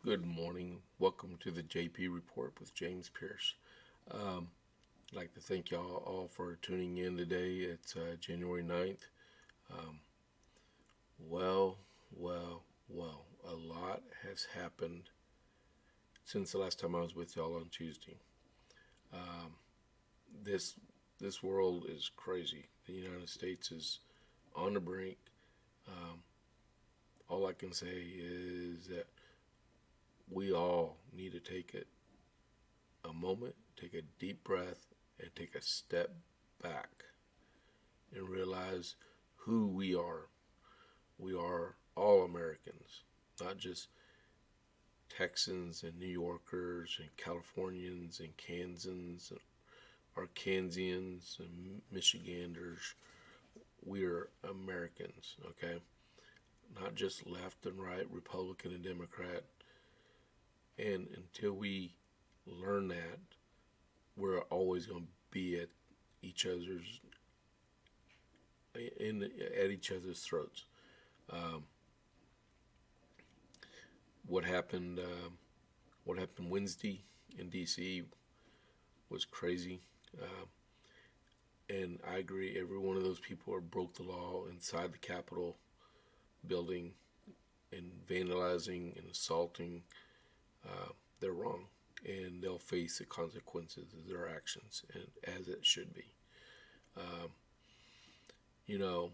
Good morning. Welcome to the JP Report with James Pierce. I'd like to thank y'all all for tuning in today. It's January 9th. Um, well, a lot has happened since the last time I was with y'all on Tuesday. Um, this this world is crazy. The United States is on the brink. Um, all I can say is that we all need to take a moment, take a deep breath, and take a step back and realize who we are. We are all Americans, not just Texans and New Yorkers and Californians and Kansans and Arkansans and Michiganders. We are Americans, okay? Not just left and right, Republican and Democrat. And until we learn that, we're always going to be at each other's at each other's throats. Um, what happened? What happened Wednesday in D.C. was crazy, and I agree. Every one of those people are broke the law inside the Capitol building and vandalizing and assaulting. They're wrong, and they'll face the consequences of their actions, and as it should be. Um, you know,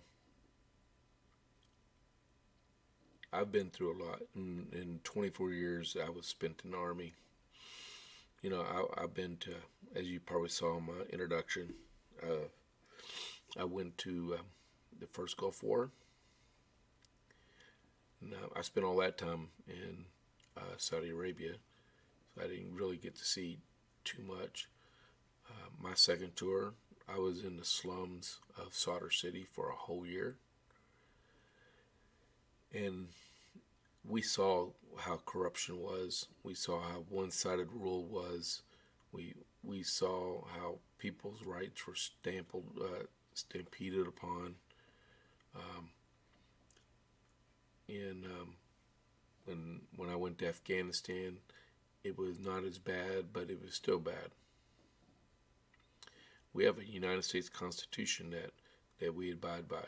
I've been through a lot. In 24 years, I was spent in the Army. I've been to, as you probably saw in my introduction, I went to the first Gulf War. And I spent all that time in Saudi Arabia, so I didn't really get to see too much. My second tour, I was in the slums of Sadr City for a whole year, and we saw how corruption was. We saw how one-sided rule was. We saw how people's rights were stampeded upon. Um, and when I went to Afghanistan, it was not as bad, but it was still bad. We have a United States Constitution that we abide by.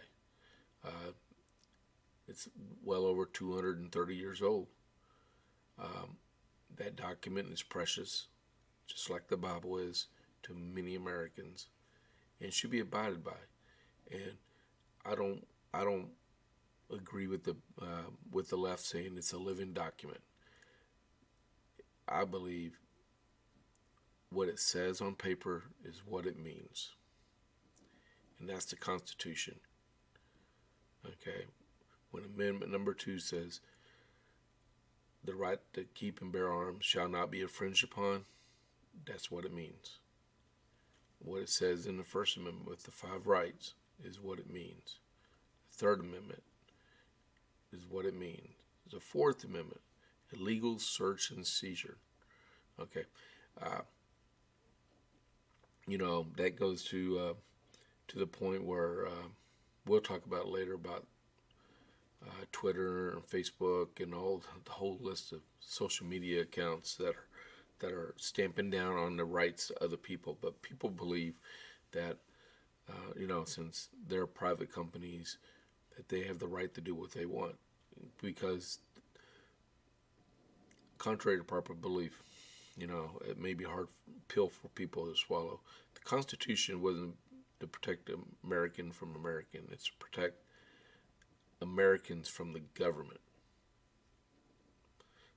Uh, it's well over 230 years old. Um, that document is precious, just like the Bible is to many Americans, and should be abided by. And I don't agree with the left saying it's a living document. I believe what it says on paper is what it means, and that's the Constitution. Okay, when Amendment number 2 says the right to keep and bear arms shall not be infringed upon, that's what it means. What it says in the First Amendment with the 5 rights is what it means. The Third Amendment is what it means. The Fourth Amendment, illegal search and seizure. Okay, uh, that goes to the point where we'll talk about later about Twitter and Facebook and all the whole list of social media accounts that are stamping down on the rights of other people. But people believe that since they're private companies, that they have the right to do what they want, because contrary to proper belief, it may be a hard pill for people to swallow. The Constitution wasn't to protect American from American. It's to protect Americans from the government.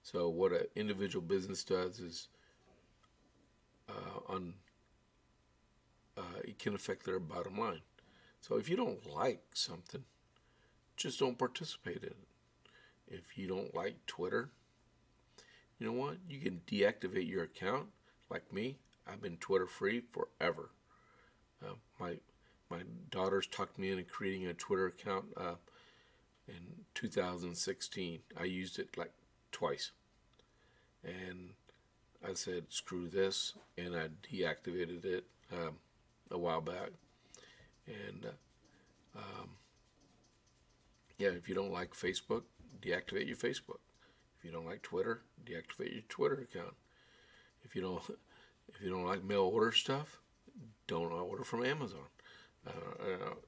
So what an individual business does is it can affect their bottom line. So if you don't like something, just don't participate in it. If you don't like Twitter, you know what? You can deactivate your account. Like me, I've been Twitter free forever. My daughters talked me into creating a Twitter account in 2016. I used it like twice, and I said screw this, and I deactivated it a while back. And yeah, if you don't like Facebook, deactivate your Facebook. If you don't like Twitter, deactivate your Twitter account. If you don't if you don't like mail order stuff, don't order from Amazon.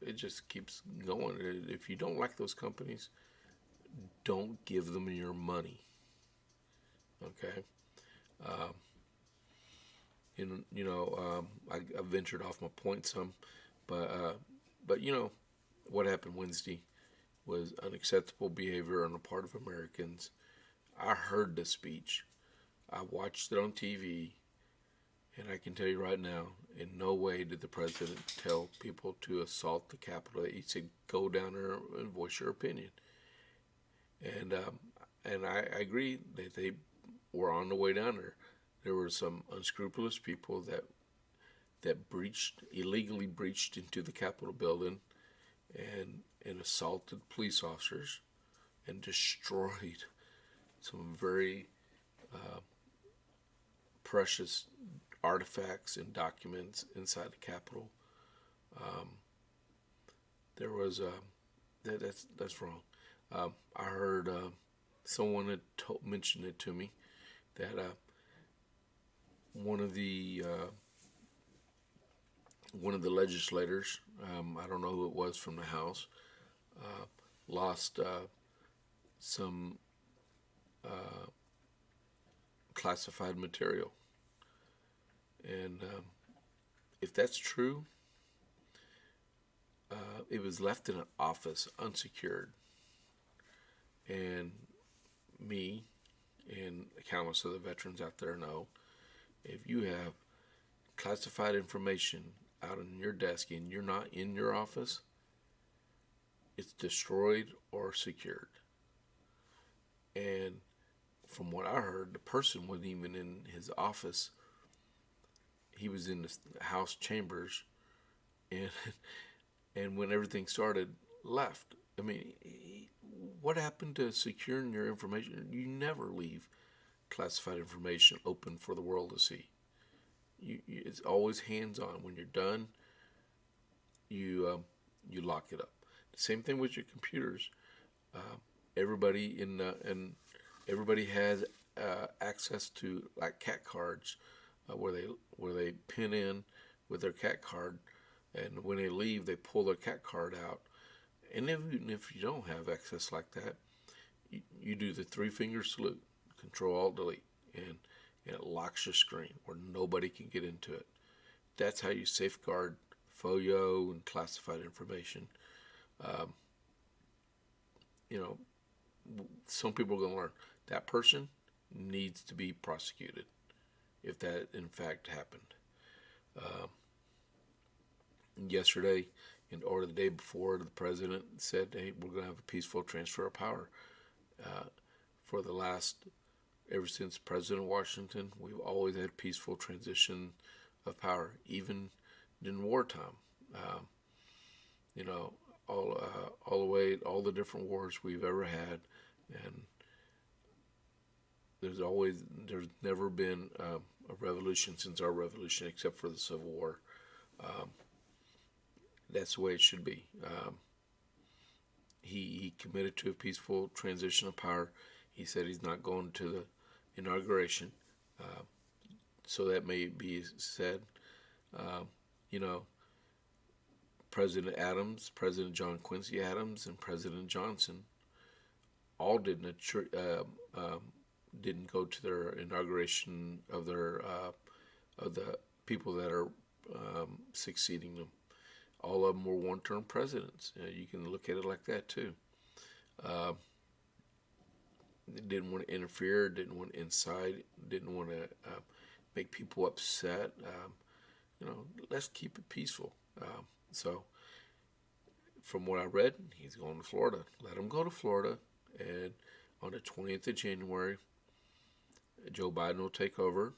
It just keeps going. If you don't like those companies, don't give them your money. Okay. Um, I ventured off my point some, but what happened Wednesday was unacceptable behavior on the part of Americans. I heard the speech. I watched it on TV, and I can tell you right now, in no way did the president tell people to assault the Capitol. He said, "Go down there and voice your opinion." And I agree that they were on the way down there. There were some unscrupulous people that illegally breached into the Capitol building and assaulted police officers and destroyed some very precious artifacts and documents inside the Capitol. Um, there was that's wrong. I heard someone had mentioned it to me that one of the legislators, I don't know who it was from the House, lost some classified material, and if that's true, it was left in an office unsecured, and me and countless other veterans out there know, if you have classified information out on your desk and you're not in your office, it's destroyed or secured. And from what I heard, the person wasn't even in his office. He was in the House chambers, and and when everything started, left. I mean, what happened to securing your information? You never leave classified information open for the world to see. It's always hands-on. When you're done, you lock it up. The same thing with your computers. Everybody everybody has access to like cat cards, where they pin in with their cat card, and when they leave, they pull their cat card out. And even if you don't have access like that, you do the 3-finger salute, Control Alt Delete, and it locks your screen where nobody can get into it. That's how you safeguard FOIA and classified information. Um, some people are going to learn that person needs to be prosecuted if that in fact happened. Yesterday, or the day before, the president said, "Hey, we're going to have a peaceful transfer of power." For the ever since President Washington, we've always had peaceful transition of power, even in wartime. All the way, all the different wars we've ever had, and there's never been a revolution since our revolution, except for the Civil War. That's the way it should be. He committed to a peaceful transition of power. He said he's not going to the inauguration. So that may be said. President Adams, President John Quincy Adams, and President Johnson all didn't go to their inauguration of the people that are succeeding them. All of them were one-term presidents. You can look at it like that too. They didn't want to interfere, didn't want to incite, didn't want to make people upset. Let's keep it peaceful. So, from what I read, he's going to Florida. Let him go to Florida, and on the 20th of January, Joe Biden will take over,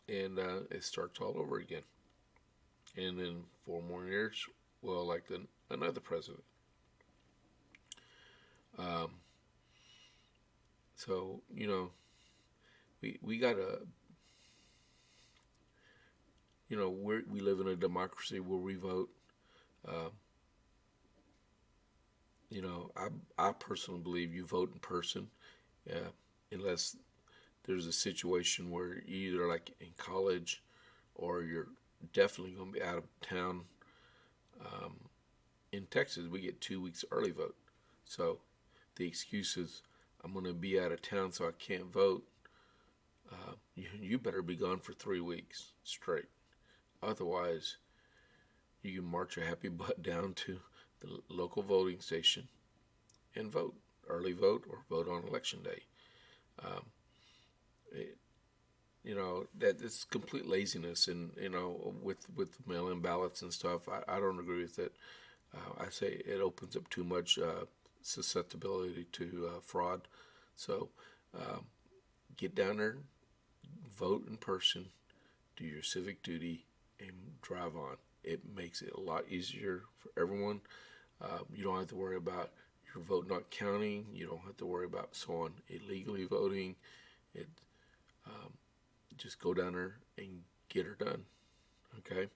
and it starts all over again. And in 4 more years, we'll elect another president. So, we gotta, we live in a democracy where we vote. I personally believe you vote in person. unless there's a situation where you're either like in college or you're definitely going to be out of town. In Texas, we get 2 weeks early vote. So the excuse is, I'm going to be out of town so I can't vote. You better be gone for 3 weeks straight. Otherwise, you can march your happy butt down to the local voting station and vote. Early vote or vote on election day. It, that it's complete laziness, and with mail-in ballots and stuff. I don't agree with it. I say it opens up too much susceptibility to fraud. So get down there, vote in person, do your civic duty, and drive on. It makes it a lot easier for everyone. You don't have to worry about your vote not counting. You don't have to worry about someone illegally voting. It just go down there and get her done. Okay.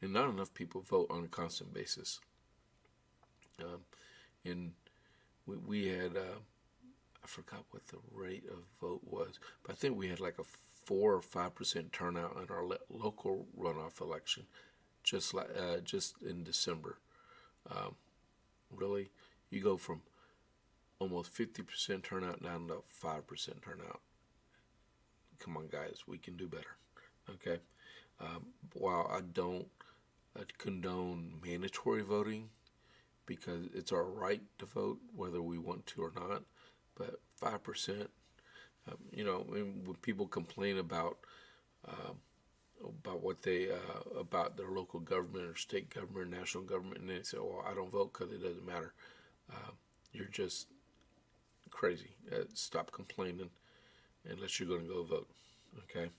And not enough people vote on a constant basis. And we had I forgot what the rate of vote was, but I think we had like a 4 or 5% turnout in our local runoff election, just in December. Really, you go from almost 50% turnout down to 5% turnout. Come on, guys, we can do better. Okay. While I don't condone mandatory voting, because it's our right to vote whether we want to or not, but 5%, when people complain about what they about their local government or state government, national government, and they say, "Well, I don't vote because it doesn't matter." You're just crazy. Stop complaining unless you're going to go vote. Okay.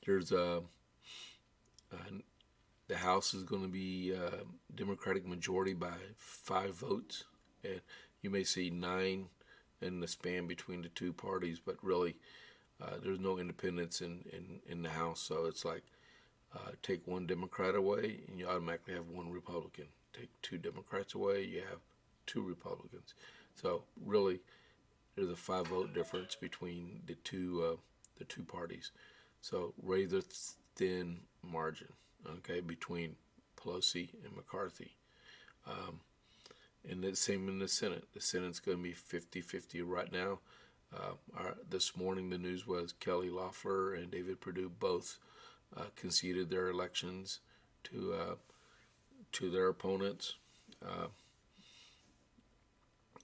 There's the House is going to be Democratic majority by 5 votes, and you may see 9 in the span between the two parties, but really there's no independents in the House, so it's like take one Democrat away and you automatically have one Republican. Take 2 Democrats away, you have 2 Republicans. So really, there's a 5-vote difference between the two parties. So rather thin margin, okay, between Pelosi and McCarthy. And the same in the Senate. The Senate's going to be 50-50 right now. This morning the news was Kelly Loeffler and David Perdue both conceded their elections to their opponents.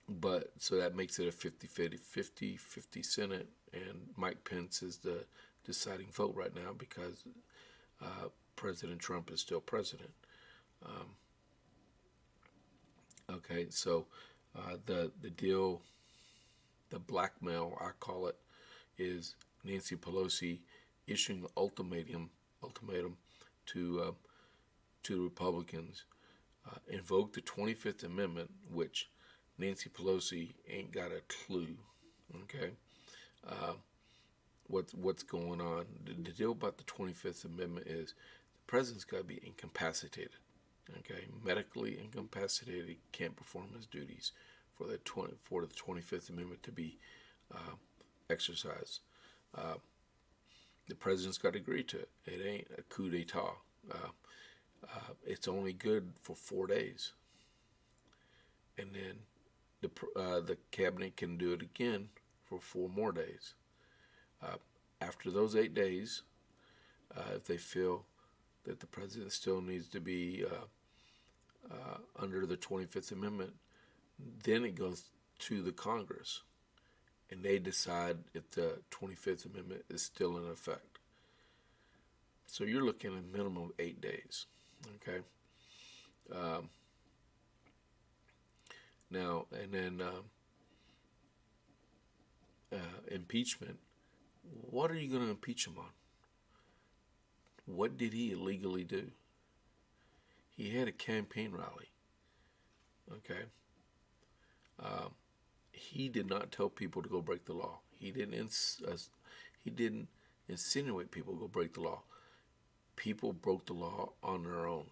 But so that makes it a 50-50 Senate, and Mike Pence is the deciding vote right now because President Trump is still president. Okay, so the deal, the blackmail, I call it, is Nancy Pelosi issuing an ultimatum to the Republicans, invoke the 25th Amendment, which Nancy Pelosi ain't got a clue. Okay, what's going on? The deal about the 25th Amendment is the president's got to be incapacitated. Okay, medically incapacitated, can't perform his duties for the 25th Amendment to be exercised. The president's got to agree to it. It ain't a coup d'etat. It's only good for 4 days, and then the cabinet can do it again for 4 more days. After those 8 days, if they feel that the president still needs to be under the 25th Amendment, then it goes to the Congress, and they decide if the 25th Amendment is still in effect. So you're looking at a minimum of 8 days. Okay. Now, and then impeachment. What are you going to impeach him on? What did he illegally do? He had a campaign rally. Okay. He did not tell people to go break the law. He didn't insinuate people go break the law. People broke the law on their own.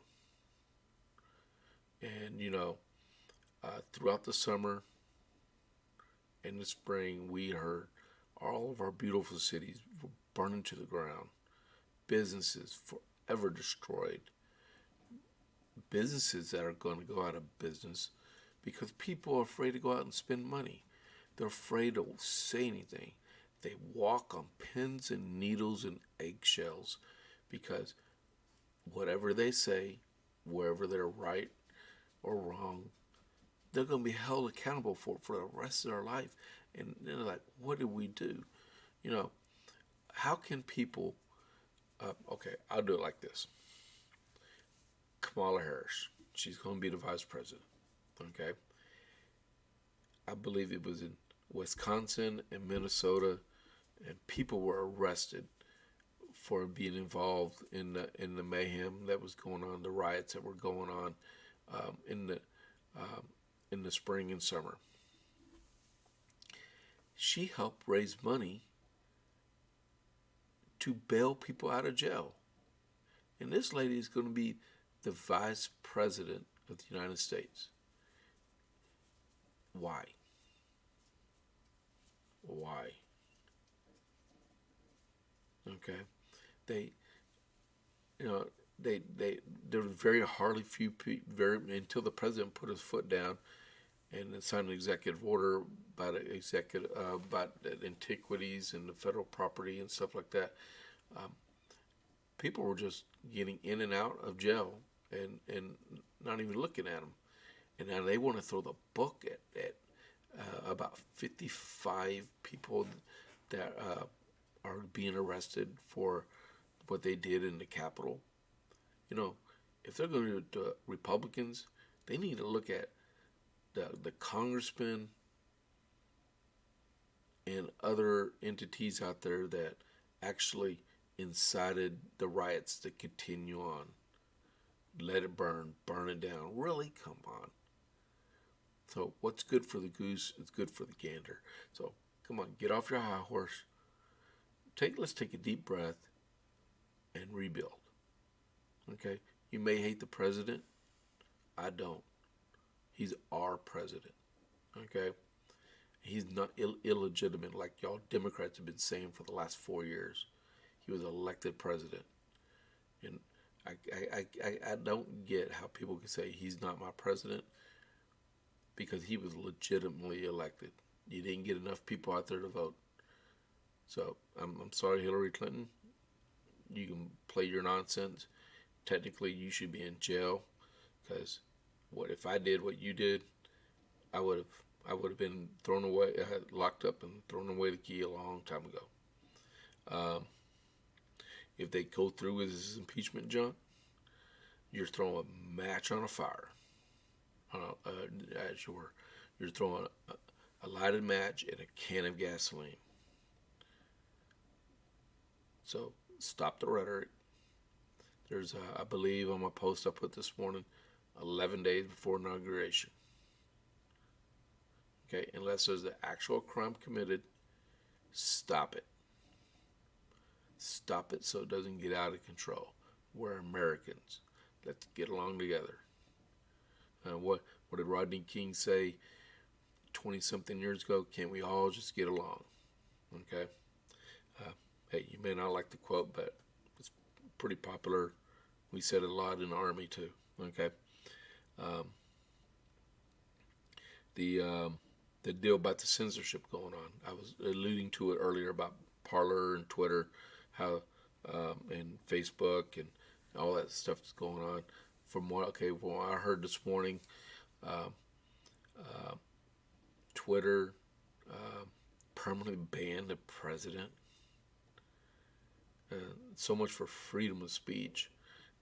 And, throughout the summer and the spring, we heard all of our beautiful cities were burning to the ground, businesses forever destroyed, businesses that are going to go out of business because people are afraid to go out and spend money. They're afraid to say anything. They walk on pins and needles and eggshells because whatever they say, wherever they're right or wrong, they're going to be held accountable for the rest of their life. And they're like, what did we do? How can people, okay, I'll do it like this. Kamala Harris, she's going to be the vice president, okay? I believe it was in Wisconsin and Minnesota, and people were arrested for being involved in the mayhem that was going on, the riots that were going on in the spring and summer. She helped raise money to bail people out of jail, and this lady is going to be the vice president of the United States. Why? Why? Okay, they, there were very hardly few people, until the president put his foot down and signed an executive order about antiquities and the federal property and stuff like that. People were just getting in and out of jail and not even looking at them. And now they want to throw the book at about 55 people that are being arrested for what they did in the Capitol. If they're going to do it to Republicans, they need to look at the congressmen and other entities out there that actually incited the riots to continue on. Let it burn it down. Really, come on. So what's good for the goose is good for the gander. So come on, get off your high horse. Let's take a deep breath and rebuild. Okay? You may hate the president. I don't. He's our president. Okay? He's not illegitimate like y'all Democrats have been saying for the last 4 years. He was elected president. And I don't get how people can say he's not my president, because he was legitimately elected. You didn't get enough people out there to vote. So I'm sorry, Hillary Clinton. You can play your nonsense. Technically, you should be in jail, because what if I did what you did? I would have been thrown away, locked up and thrown away the key a long time ago. If they go through with this impeachment junk, you're throwing a match on a fire. You're throwing a lighted match and a can of gasoline. So stop the rhetoric. There's, I believe on my post I put this morning, 11 days before inauguration. Okay, unless there's an actual crime committed, stop it. Stop it so it doesn't get out of control. We're Americans. Let's get along together. What did Rodney King say 20-something years ago? Can't we all just get along? Okay? Hey, you may not like the quote, but it's pretty popular. We said it a lot in the Army, too. Okay? The deal about the censorship going on. I was alluding to it earlier about Parler and Twitter, how and Facebook and all that stuff that's going on. From what I heard this morning, Twitter permanently banned the president. So much for freedom of speech.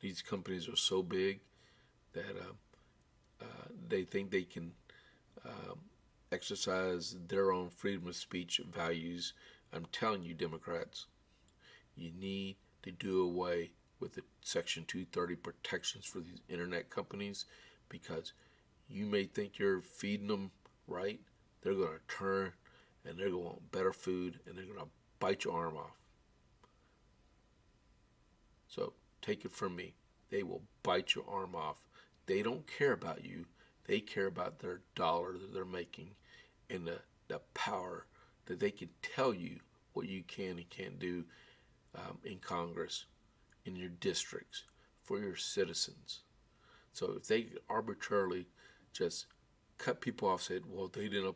These companies are so big that they think they can exercise their own freedom of speech values. I'm telling you, Democrats, you need to do away with the Section 230 protections for these internet companies, because you may think you're feeding them right. They're going to turn and they're going to want better food and they're going to bite your arm off. So take it from me. They will bite your arm off. they don't care about you. They care about their dollar that they're making and the power that they can tell you what you can and can't do in Congress, in your districts, for your citizens. So if they arbitrarily just cut people off, said, well, they didn't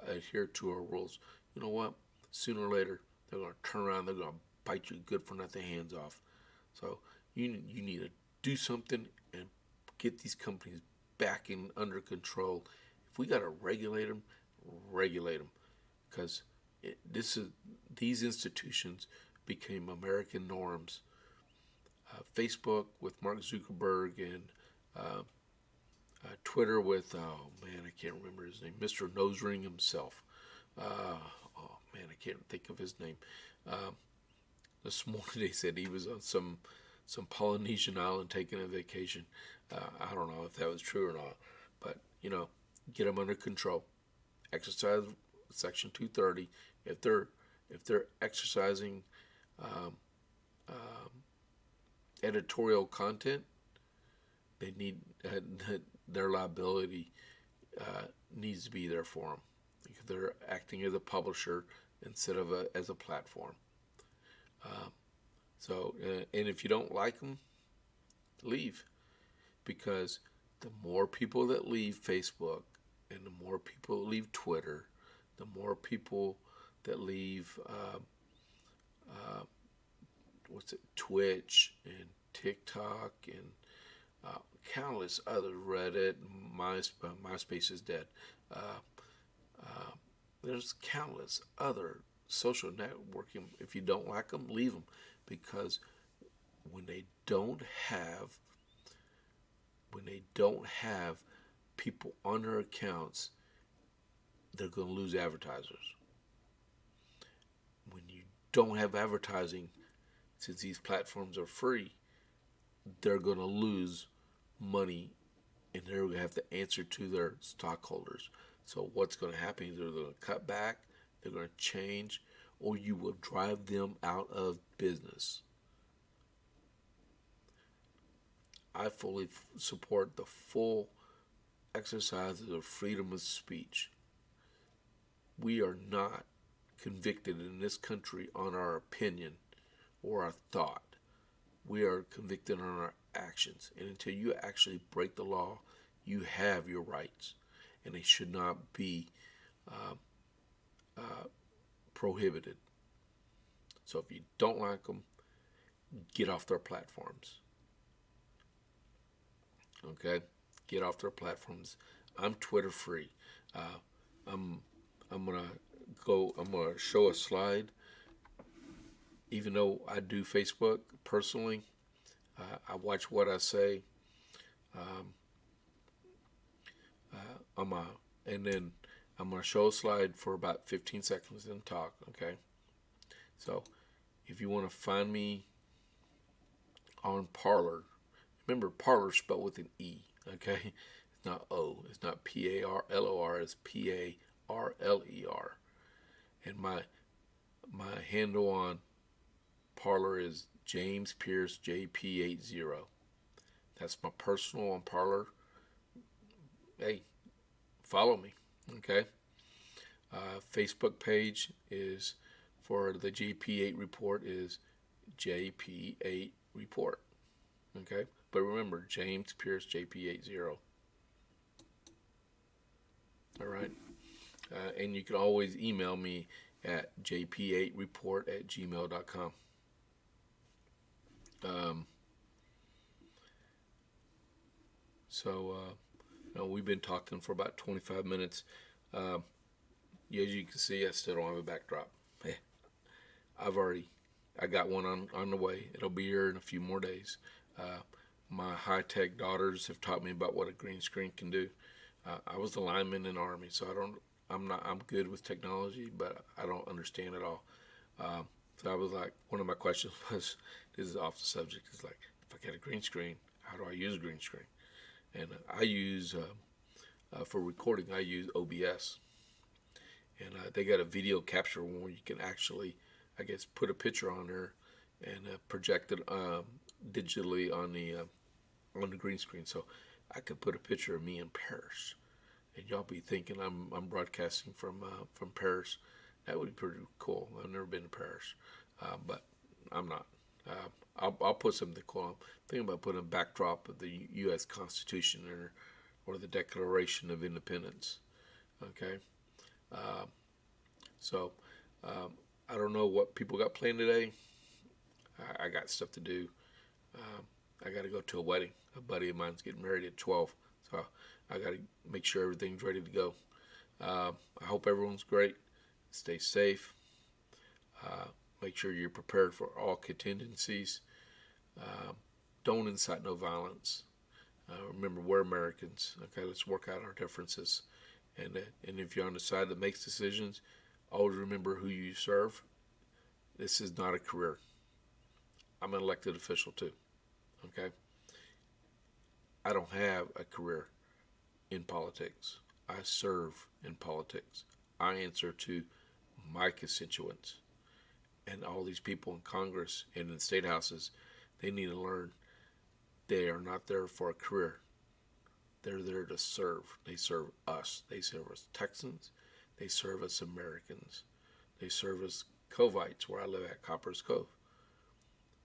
adhere to our rules, you know what? Sooner or later, they're going to turn around, they're going to bite you good for nothing hands off. So you need to do something and get these companies back in under control. If we got to regulate them, because these institutions became American norms. Facebook with Mark Zuckerberg and Twitter with, oh man, I can't remember his name, Mr. Nosering himself. Oh man, I can't think of his name. This morning they said he was on some Polynesian island taking a vacation. I don't know if that was true or not, but get them under control. Exercise Section 230. If they're exercising editorial content, they need their liability needs to be there for them. They're acting as a publisher instead of as a platform. And if you don't like them, leave, because the more people that leave Facebook and the more people that leave Twitter, the more people that leave Twitch and TikTok and countless other, Reddit, MySpace is dead. There's countless other social networking. If you don't like them, leave them, because when they don't have people on their accounts, they're going to lose advertisers. When you don't have advertising, since these platforms are free, they're going to lose money, and they're going to have to answer to their stockholders. So what's going to happen is they're going to cut back, they're going to change, or you will drive them out of business. I fully support the full exercise of freedom of speech. We are not convicted in this country on our opinion or our thought. We are convicted on our actions. And until you actually break the law, you have your rights. And they should not be prohibited. So if you don't like them, get off their platforms. Okay? Get off their platforms. I'm Twitter free. I'm gonna show a slide. Even though I do Facebook personally, I watch what I say. And then I'm gonna show a slide for about 15 seconds and talk. Okay. So if you want to find me on Parler, remember Parler spelled with an E. Okay. It's not O. It's not Parlor. It's Parler. And my handle on Parler is James Pierce JP8. That's my personal on Parler. Hey, follow me, okay? Facebook page is for the JP8 Report is JP8 Report, okay? But remember, James Pierce JP8. All right? And you can always email me at jp8report@gmail.com. We've been talking for about 25 minutes. As you can see, I still don't have a backdrop. I got one on the way. It'll be here in a few more days. My high-tech daughters have taught me about what a green screen can do. I was a lineman in the Army, so I'm good with technology, but I don't understand it all. So I was like, one of my questions was, this is off the subject, is like, if I get a green screen, how do I use a green screen? And I use, for recording, I use OBS. And they got a video capture where you can actually, I guess, put a picture on there and project it digitally on the green screen. So I could put a picture of me in Paris, and y'all be thinking I'm broadcasting from Paris. That would be pretty cool. I've never been to Paris, but I'm not. I'll put something cool. I'm thinking about putting a backdrop of the U.S. Constitution or the Declaration of Independence. Okay, so I don't know what people got planned today. I got stuff to do. I got to go to a wedding. A buddy of mine's getting married at 12, so I got to make sure everything's ready to go. I hope everyone's great. Stay safe. Make sure you're prepared for all contingencies. Don't incite no violence. Remember, we're Americans. Okay, let's work out our differences. And if you're on the side that makes decisions, always remember who you serve. This is not a career. I'm an elected official too. Okay? I don't have a career in politics. I serve in politics. I answer to my constituents. And all these people in Congress and in the state houses, they need to learn they are not there for a career. They're there to serve. They serve us. They serve us Texans. They serve us Americans. They serve us Covites, where I live at Copper's Cove.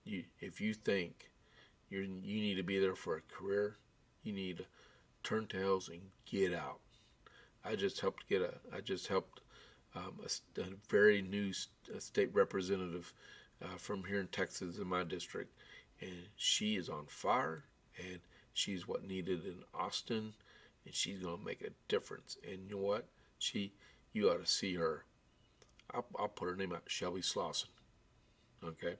If you think you need to be there for a career, you need to turn tails and get out. I just helped a very new state representative from here in Texas in my district, and she is on fire, and she's what needed in Austin, and she's gonna make a difference. And you know what? You ought to see her. I'll put her name out, Shelby Slauson. Okay.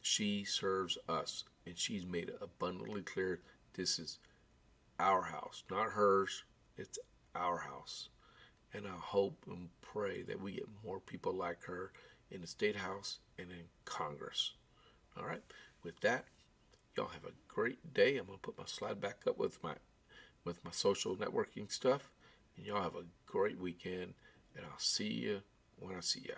She serves us, and she's made it abundantly clear this is our house, not hers. It's our house. And I hope and pray that we get more people like her in the State House and in Congress. All right. With that, y'all have a great day. I'm gonna put my slide back up with my social networking stuff, and y'all have a great weekend. And I'll see you when I see ya.